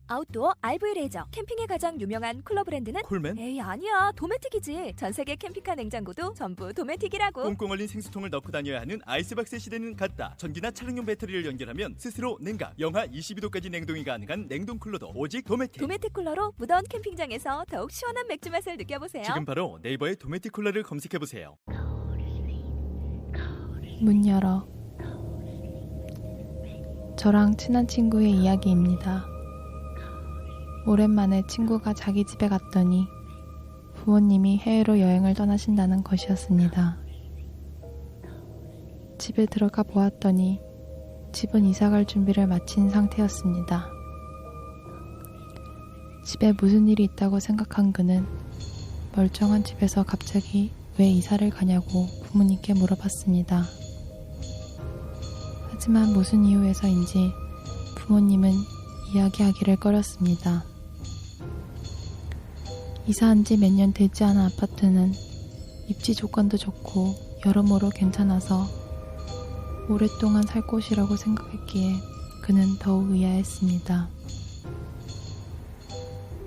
아웃도어 RV 레저 캠핑에 가장 유명한 쿨러 브랜드는 콜맨? 에이 아니야 도메틱이지. 전세계 캠핑카 냉장고도 전부 도메틱이라고. 꽁꽁 얼린 생수통을 넣고 다녀야 하는 아이스박스 시대는 갔다. 전기나 차량용 배터리를 연결하면 스스로 냉각, 영하 22도까지 냉동이 가능한 냉동 쿨러도 오직 도메틱. 도메틱 쿨러로 무더운 캠핑장에서 더욱 시원한 맥주 맛을 느껴보세요. 지금 바로 네이버에 도메틱 쿨러를 검색해보세요. 문 열어. 저랑 친한 친구의 이야기입니다. 오랜만에 친구가 자기 집에 갔더니 부모님이 해외로 여행을 떠나신다는 것이었습니다. 집에 들어가 보았더니 집은 이사갈 준비를 마친 상태였습니다. 집에 무슨 일이 있다고 생각한 그는 멀쩡한 집에서 갑자기 왜 이사를 가냐고 부모님께 물어봤습니다. 하지만 무슨 이유에서인지 부모님은 이야기하기를 꺼렸습니다. 이사한 지 몇 년 되지 않은 아파트는 입지 조건도 좋고 여러모로 괜찮아서 오랫동안 살 곳이라고 생각했기에 그는 더욱 의아했습니다.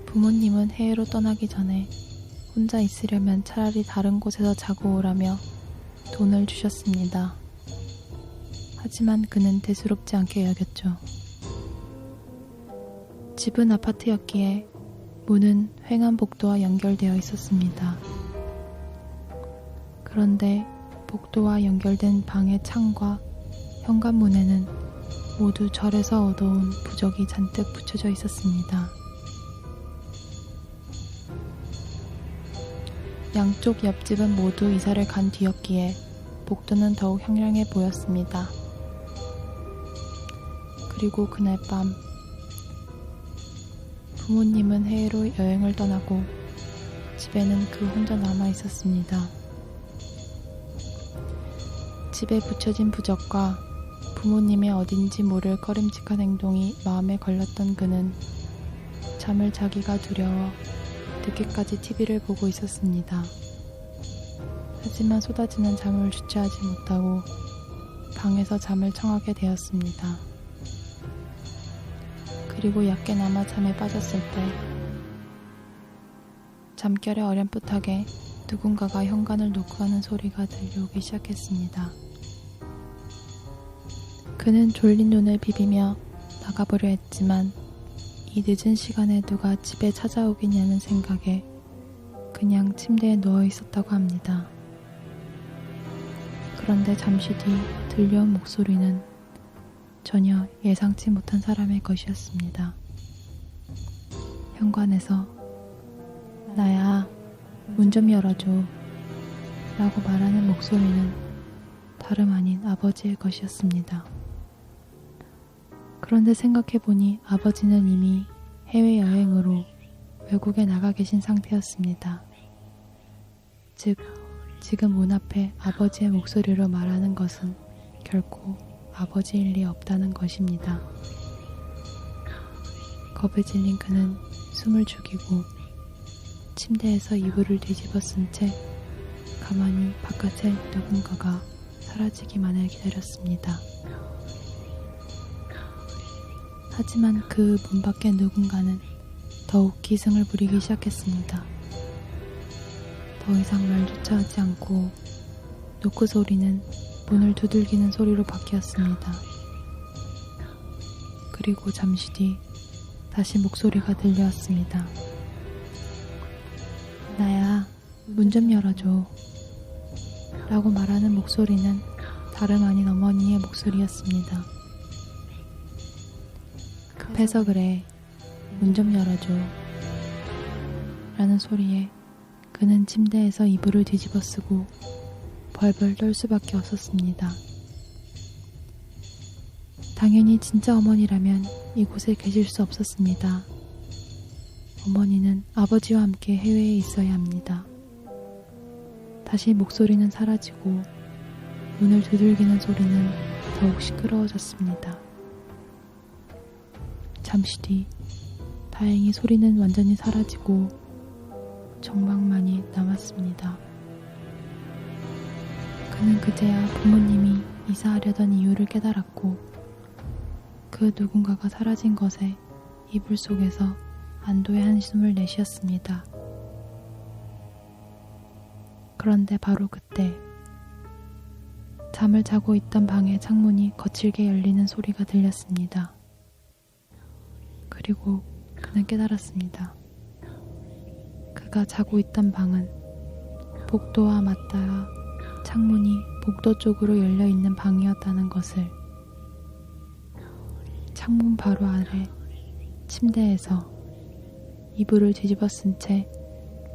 부모님은 해외로 떠나기 전에 혼자 있으려면 차라리 다른 곳에서 자고 오라며 돈을 주셨습니다. 하지만 그는 대수롭지 않게 여겼죠. 집은 아파트였기에 문은 횡한복도와 연결되어 있었습니다. 그런데 복도와 연결된 방의 창과 현관문에는 모두 절에서 얻어온 부적이 잔뜩 붙여져 있었습니다. 양쪽 옆집은 모두 이사를 간 뒤였기에 복도는 더욱 향량해 보였습니다. 그리고 그날 밤 부모님은 해외로 여행을 떠나고 집에는 그 혼자 남아 있었습니다. 집에 붙여진 부적과 부모님의 어딘지 모를 꺼림칙한 행동이 마음에 걸렸던 그는 잠을 자기가 두려워 늦게까지 TV를 보고 있었습니다. 하지만 쏟아지는 잠을 주체하지 못하고 방에서 잠을 청하게 되었습니다. 그리고 얕게나마 잠에 빠졌을 때 잠결에 어렴풋하게 누군가가 현관을 노크하는 소리가 들려오기 시작했습니다. 그는 졸린 눈을 비비며 나가보려 했지만 이 늦은 시간에 누가 집에 찾아오겠냐는 생각에 그냥 침대에 누워 있었다고 합니다. 그런데 잠시 뒤 들려온 목소리는 전혀 예상치 못한 사람의 것이었습니다. 현관에서 나야, 문 좀 열어줘 라고 말하는 목소리는 다름 아닌 아버지의 것이었습니다. 그런데 생각해보니 아버지는 이미 해외여행으로 외국에 나가 계신 상태였습니다. 즉, 지금 문 앞에 아버지의 목소리로 말하는 것은 결코 아버지일 리 없다는 것입니다. 겁에 질린 그는 숨을 죽이고 침대에서 이불을 뒤집어 쓴 채 가만히 바깥에 누군가가 사라지기만을 기다렸습니다. 하지만 그 문 밖의 누군가는 더욱 기승을 부리기 시작했습니다. 더 이상 말조차 하지 않고 노크 소리는 문을 두들기는 소리로 바뀌었습니다. 그리고 잠시 뒤 다시 목소리가 들려왔습니다. 나야, 문 좀 열어줘 라고 말하는 목소리는 다름 아닌 어머니의 목소리였습니다. 급해서 그래, 문 좀 열어줘 라는 소리에 그는 침대에서 이불을 뒤집어 쓰고 벌벌 떨 수밖에 없었습니다. 당연히 진짜 어머니라면 이곳에 계실 수 없었습니다. 어머니는 아버지와 함께 해외에 있어야 합니다. 다시 목소리는 사라지고 문을 두들기는 소리는 더욱 시끄러워졌습니다. 잠시 뒤 다행히 소리는 완전히 사라지고 정막만이 남았습니다. 그는 그제야 부모님이 이사하려던 이유를 깨달았고 그 누군가가 사라진 것에 이불 속에서 안도의 한숨을 내쉬었습니다. 그런데 바로 그때 잠을 자고 있던 방의 창문이 거칠게 열리는 소리가 들렸습니다. 그리고 그는 깨달았습니다. 그가 자고 있던 방은 복도와 맞닿아 창문이 복도 쪽으로 열려 있는 방이었다는 것을. 창문 바로 아래 침대에서 이불을 뒤집어 쓴 채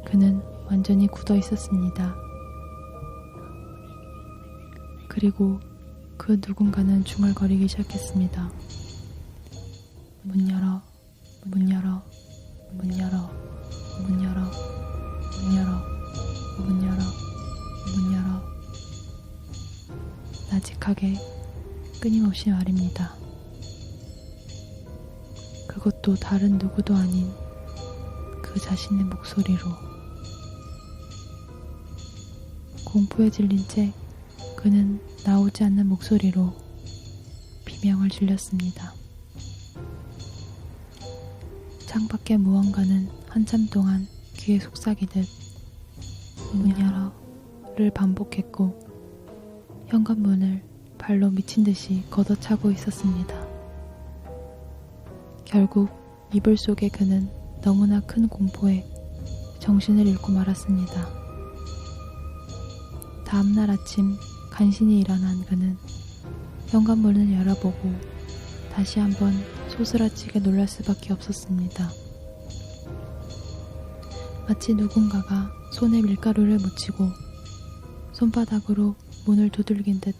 그는 완전히 굳어 있었습니다. 그리고 그 누군가는 중얼거리기 시작했습니다. 문 열어, 문 열어, 문 열어, 문 열어, 문 열어, 문 열어, 문 열어. 나직하게 끊임없이 말입니다. 그것도 다른 누구도 아닌 그 자신의 목소리로. 공포에 질린 채 그는 나오지 않는 목소리로 비명을 질렀습니다. 창밖에 무언가는 한참 동안 귀에 속삭이듯 문 열어를 반복했고 현관문을 발로 미친 듯이 걷어차고 있었습니다. 결국 이불 속에 그는 너무나 큰 공포에 정신을 잃고 말았습니다. 다음날 아침 간신히 일어난 그는 현관문을 열어보고 다시 한번 소스라치게 놀랄 수밖에 없었습니다. 마치 누군가가 손에 밀가루를 묻히고 손바닥으로 문을 두들긴 듯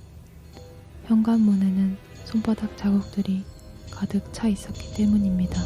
현관문에는 손바닥 자국들이 가득 차 있었기 때문입니다.